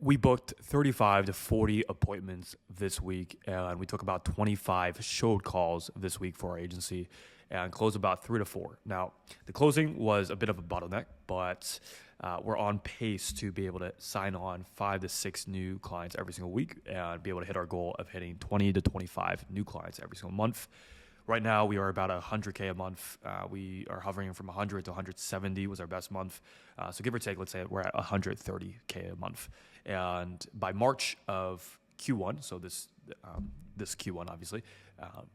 We booked 35 to 40 appointments this week, and we took about 25 showed calls this week for our agency and closed about 3 to 4. Now, the closing was a bit of a bottleneck, but we're on pace to be able to sign on 5 to 6 new clients every single week and be able to hit our goal of hitting 20 to 25 new clients every single month. Right now, we are about 100K a month. We are hovering from 100 to 170 was our best month. So give or take, let's say we're at 130K a month. And by March of Q1, so this Q1 obviously,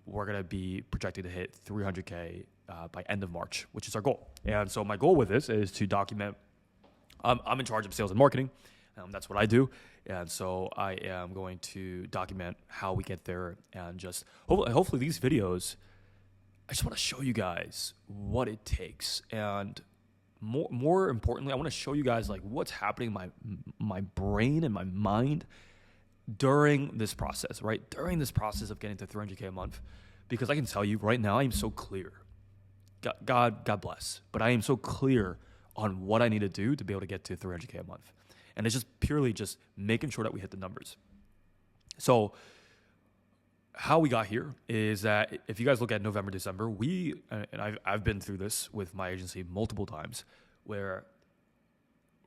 we're going to be projected to hit 300K by end of March, which is our goal. And so my goal with this is to document. I'm in charge of sales and marketing. That's what I do. And so I am going to document how we get there and just hopefully these videos, I just want to show you guys what it takes. And more importantly, I want to show you guys like what's happening in my brain and my mind during this process, right? During this process of getting to 300K a month, because I can tell you right now, I am so clear. God bless. But I am so clear on what I need to do to be able to get to 300K a month. And it's just purely just making sure that we hit the numbers. So how we got here is that if you guys look at November, December, I've been through this with my agency multiple times, where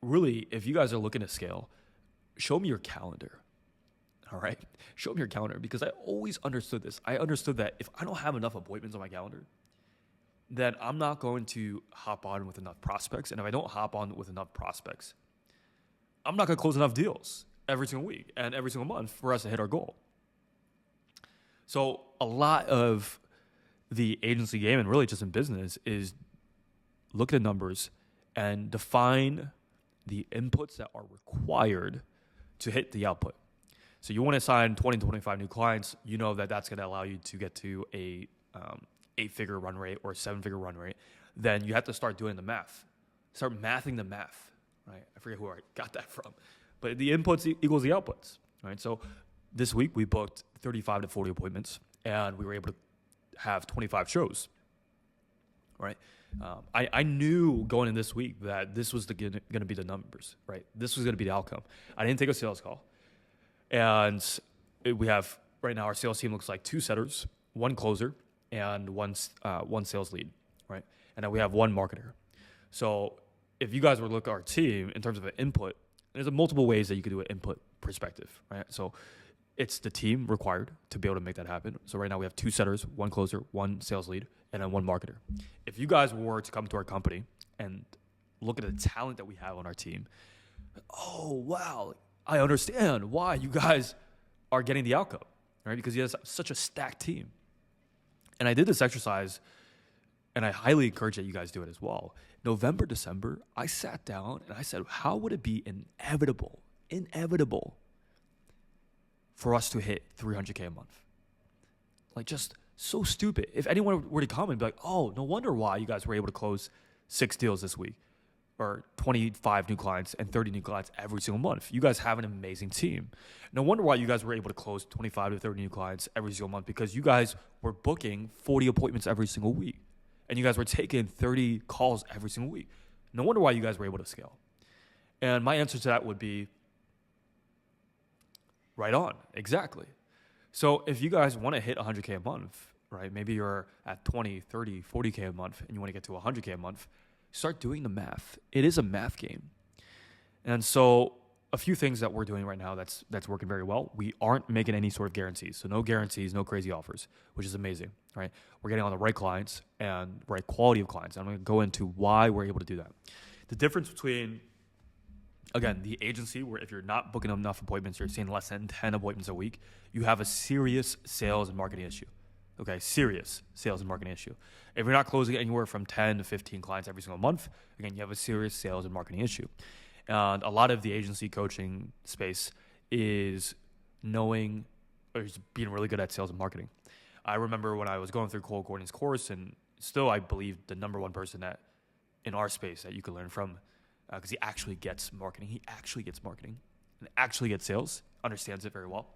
really, if you guys are looking to scale, show me your calendar. All right? Show me your calendar, because I always understood this. I understood that if I don't have enough appointments on my calendar, then I'm not going to hop on with enough prospects. And if I don't hop on with enough prospects, I'm not going to close enough deals every single week and every single month for us to hit our goal. So a lot of the agency game, and really just in business, is look at the numbers and define the inputs that are required to hit the output. So you want to sign 20 to 25 new clients, you know that that's going to allow you to get to a 8-figure run rate or a 7-figure run rate. Then you have to start doing the math. Start mathing the math. Right? I forget who I got that from. But the inputs equals the outputs. Right? So this week we booked 35 to 40 appointments, and we were able to have 25 shows. Right? I knew going in this week that this was going to be the numbers. Right? This was going to be the outcome. I didn't take a sales call. And we have, right now, our sales team looks like 2 setters, 1 closer, and one sales lead. Right? And then we have 1 marketer. So if you guys were to look at our team in terms of an input, there's multiple ways that you could do an input perspective, right? So it's the team required to be able to make that happen. So right now we have 2 setters, 1 closer, 1 sales lead, and then 1 marketer. If you guys were to come to our company and look at the talent that we have on our team, oh, wow, I understand why you guys are getting the outcome, right? Because you have such a stacked team. And I did this exercise, and I highly encourage that you guys do it as well. November, December, I sat down and I said, how would it be inevitable for us to hit 300K a month? Like, just so stupid. If anyone were to come and be like, oh, no wonder why you guys were able to close 6 deals this week, or 25 new clients and 30 new clients every single month. You guys have an amazing team. No wonder why you guys were able to close 25 to 30 new clients every single month, because you guys were booking 40 appointments every single week. And you guys were taking 30 calls every single week. No wonder why you guys were able to scale. And my answer to that would be right on. Exactly. So if you guys want to hit 100K a month, right? Maybe you're at 20, 30, 40K a month and you want to get to 100K a month, start doing the math. It is a math game. And so a few things that we're doing right now that's working very well. We aren't making any sort of guarantees. So no guarantees, no crazy offers, which is amazing, right? We're getting on the right clients and right quality of clients. I'm going to go into why we're able to do that. The difference between, again, the agency, where if you're not booking enough appointments, you're seeing less than 10 appointments a week, you have a serious sales and marketing issue. Okay, serious sales and marketing issue. If you're not closing anywhere from 10 to 15 clients every single month, again, you have a serious sales and marketing issue. And a lot of the agency coaching space is knowing or just being really good at sales and marketing. I remember when I was going through Cole Gordon's course, and still I believe the number one person that in our space that you can learn from, because he actually gets marketing. He actually gets marketing and actually gets sales, understands it very well.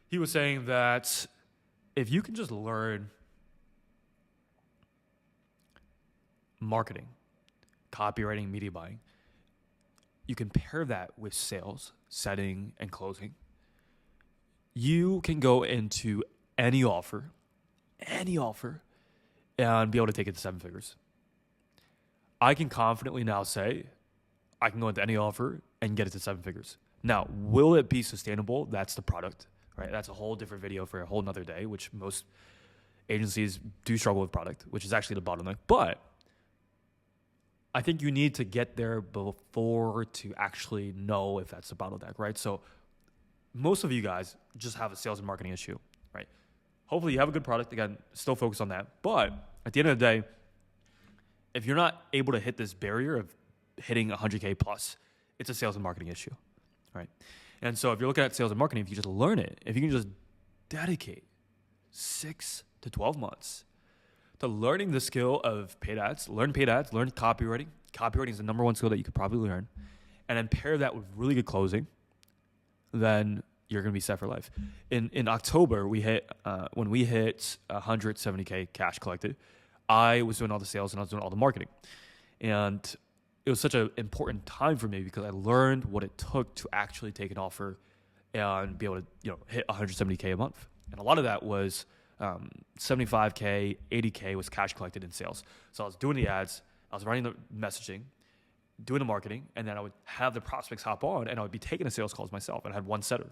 He was saying that if you can just learn marketing, copywriting, media buying, you compare that with sales, setting, and closing, you can go into any offer, and be able to take it to 7 figures. I can confidently now say I can go into any offer and get it to 7 figures. Now, will it be sustainable? That's the product, right? That's a whole different video for a whole nother day, which most agencies do struggle with product, which is actually the bottleneck. But I think you need to get there before to actually know if that's the bottleneck, right? So most of you guys just have a sales and marketing issue, right? Hopefully you have a good product. Again, still focus on that. But at the end of the day, if you're not able to hit this barrier of hitting 100K plus, it's a sales and marketing issue, right? And so if you're looking at sales and marketing, if you just learn it, if you can just dedicate 6 to 12 months to learning the skill of paid ads, learn copywriting. Copywriting is the number one skill that you could probably learn. And then pair that with really good closing, then you're going to be set for life. In October, when we hit 170K cash collected, I was doing all the sales and I was doing all the marketing. And it was such an important time for me because I learned what it took to actually take an offer and be able to hit 170K a month. And a lot of that was 75K, 80K was cash collected in sales. So I was doing the ads, I was writing the messaging, doing the marketing, and then I would have the prospects hop on and I would be taking the sales calls myself. And I had one setter.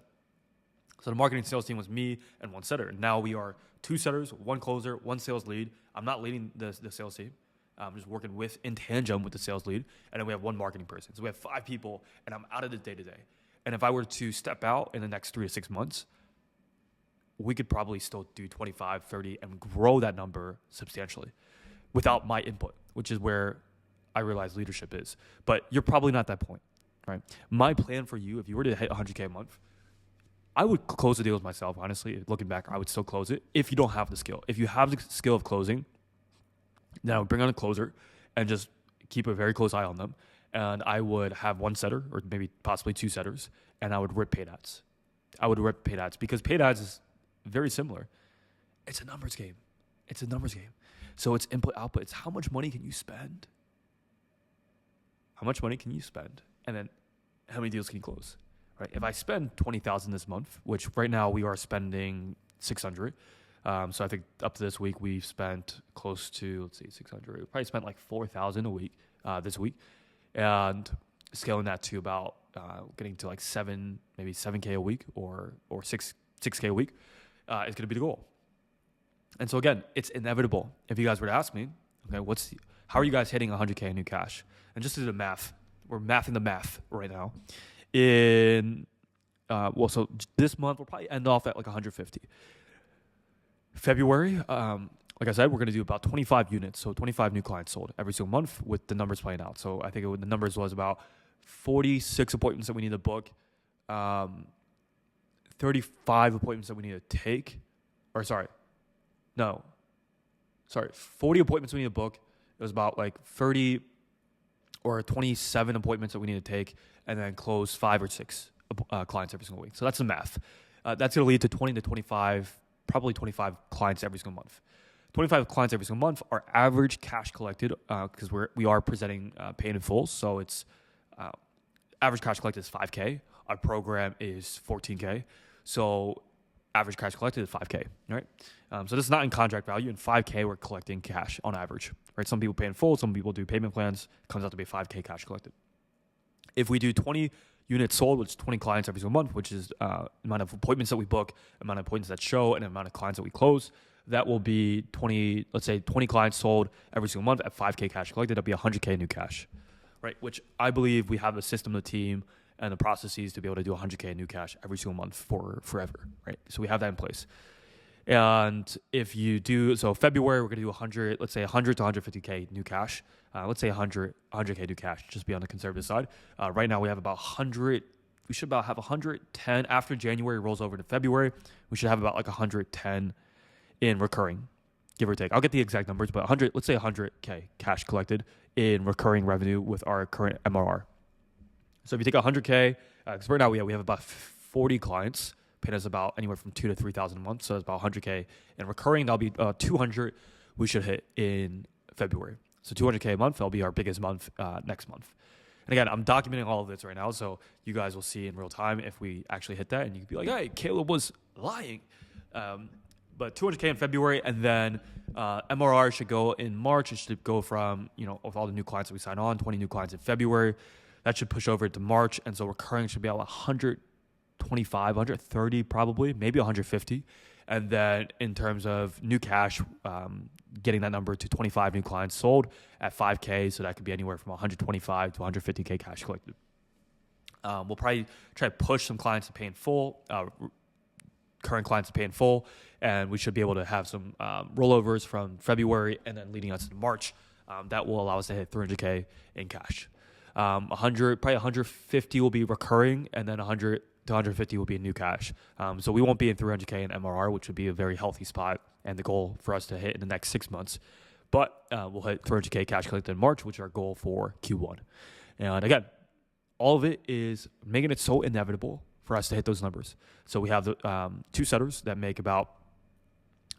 So the marketing sales team was me and one setter. Now we are 2 setters, 1 closer, 1 sales lead. I'm not leading the sales team. I'm just working in tandem with the sales lead. And then we have 1 marketing person. So we have 5 people and I'm out of the day-to-day. And if I were to step out in the next 3 to 6 months, we could probably still do 25, 30 and grow that number substantially without my input, which is where I realize leadership is. But you're probably not at that point, right? My plan for you, if you were to hit 100K a month, I would close the deals myself, honestly. Looking back, I would still close it if you don't have the skill. If you have the skill of closing, then I would bring on a closer and just keep a very close eye on them. And I would have 1 setter or maybe possibly 2 setters, and I would rip paid ads. Because paid ads is very similar. It's a numbers game. So it's input, output. It's how much money can you spend? And then how many deals can you close? Right? If I spend $20,000 this month, which right now we are spending $600. So I think up to this week we've spent close to, $600. We probably spent like $4,000 a week this week, and scaling that to about getting to like 7K a week or 6K a week is going to be the goal. And so again, it's inevitable. If you guys were to ask me, okay, how are you guys hitting 100K in new cash? And just to do the math, we're mathing the math right now. So this month we'll probably end off at like 150. February, like I said, we're going to do about 25 units, so 25 new clients sold every single month with the numbers playing out. So I think the numbers was about 46 appointments that we need to book, 35 appointments that we need to take, 40 appointments we need to book. It was about like 30 or 27 appointments that we need to take, and then close 5 or 6 clients every single week. So that's the math. That's going to lead to 20 to 25, probably 25 clients every single month. 25 clients every single month. Our average cash collected, because we are presenting paid in full, so it's average cash collected is 5K. Our program is 14K. So average cash collected is 5K, right? So this is not in contract value. In 5K, we're collecting cash on average, right? Some people pay in full. Some people do payment plans. It comes out to be 5K cash collected. If we do 20 units sold, which is 20 clients every single month, which is amount of appointments that we book, amount of appointments that show, and amount of clients that we close, that will be 20 clients sold every single month at 5K cash collected. That'll be 100K new cash, right? Which I believe we have the system, the team, and the processes to be able to do 100K new cash every single month for forever, right? So we have that in place. And if you do, so February, we're going to do 100 to 150K new cash. Let's say 100K new cash, just be on the conservative side. Right now we have about 100, we should about have 110 after January rolls over to February. We should have about like 110 in recurring, give or take. I'll get the exact numbers, but let's say 100K cash collected in recurring revenue with our current MRR. So if you take 100K, because right now we have about 40 clients, paying us about anywhere from $2,000 to $3,000 a month. So it's about 100K. And recurring, that'll be 200 we should hit in February. So 200K a month, that'll be our biggest month next month. And again, I'm documenting all of this right now, so you guys will see in real time if we actually hit that, and you can be like, hey, Caleb was lying. But 200K in February, and then MRR should go in March. It should go from, with all the new clients that we sign on, 20 new clients in February. That should push over to March, and so recurring should be at 125, 130 probably, maybe 150. And then in terms of new cash, getting that number to 25 new clients sold at 5K, so that could be anywhere from 125 to 150K cash collected. We'll probably try to push some clients to pay in full, current clients to pay in full, and we should be able to have some rollovers from February and then leading us to March. That will allow us to hit 300K in cash. 150 will be recurring, and then 100 to 150 will be in new cash. So we won't be in 300K in MRR, which would be a very healthy spot and the goal for us to hit in the next 6 months. But we'll hit 300K cash collected in March, which is our goal for Q1. And again, all of it is making it so inevitable for us to hit those numbers. So we have the 2 setters that make about,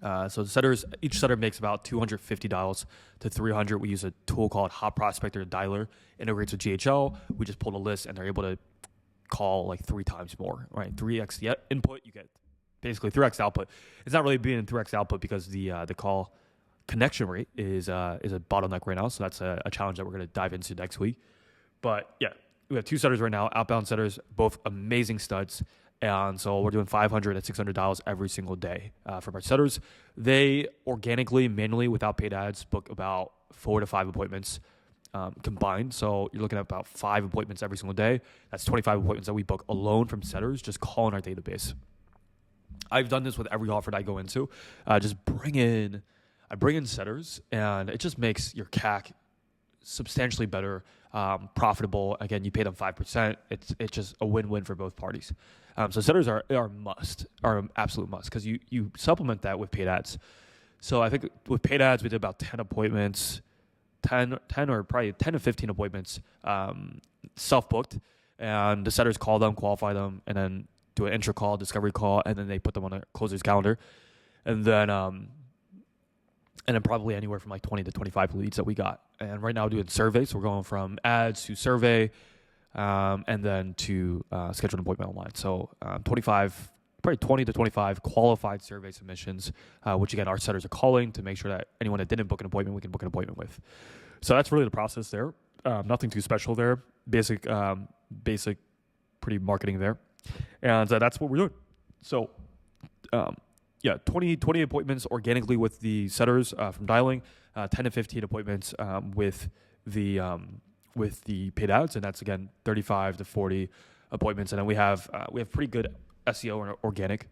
each setter makes about $250 to $300. We use a tool called Hot Prospector Dialer, integrates with GHL. We just pull a list and they're able to call like 3 times more, right? 3x the input, you get basically 3x output. It's not really being 3x output because the call connection rate is a bottleneck right now. So that's a challenge that we're going to dive into next week. But yeah, we have 2 setters right now, outbound setters, both amazing studs. And so we're doing $500 and $600 every single day from our setters. They organically, manually, without paid ads, book about 4 to 5 appointments combined. So you're looking at about 5 appointments every single day. That's 25 appointments that we book alone from setters, just calling our database. I've done this with every offer that I go into. I bring in setters, and it just makes your CAC substantially better, profitable. Again, you pay them 5%. It's just a win-win for both parties. So setters are an absolute must, because you supplement that with paid ads. So I think with paid ads, we did about 10 appointments, 10 or probably 10 to 15 appointments self-booked, and the setters call them, qualify them, and then do an intro call, discovery call, and then they put them on a closer's calendar. And then probably anywhere from like 20 to 25 leads that we got. And right now we're doing surveys. So we're going from ads to survey, and then to schedule an appointment online. So 20 to 25 qualified survey submissions, which again, our setters are calling to make sure that anyone that didn't book an appointment, we can book an appointment with. So that's really the process there. Nothing too special there. Basic, pretty marketing there. And that's what we're doing. So, 20 appointments organically with the setters from dialing, 10 to 15 appointments with the paid ads, and that's again 35 to 40 appointments. And then we have pretty good SEO or organic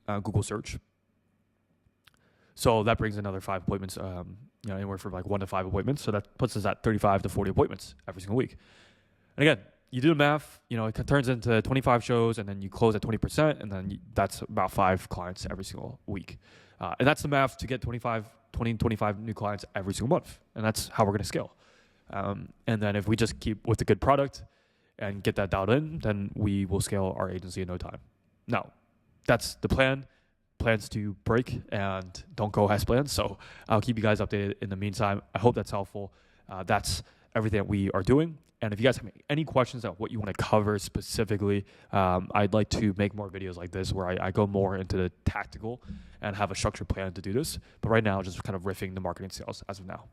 Google search. So that brings another 5 appointments, anywhere from like 1 to 5 appointments. So that puts us at 35 to 40 appointments every single week. And again, you do the math, it turns into 25 shows, and then you close at 20%, and then that's about 5 clients every single week. And that's the math to get 25 new clients every single month. And that's how we're going to scale. And then if we just keep with a good product and get that dialed in, then we will scale our agency in no time. Now, that's the plan. Plans to break and don't go as planned. So I'll keep you guys updated in the meantime. I hope that's helpful. That's everything that we are doing. And if you guys have any questions about what you want to cover specifically, I'd like to make more videos like this where I go more into the tactical and have a structured plan to do this. But right now, just kind of riffing the marketing sales as of now.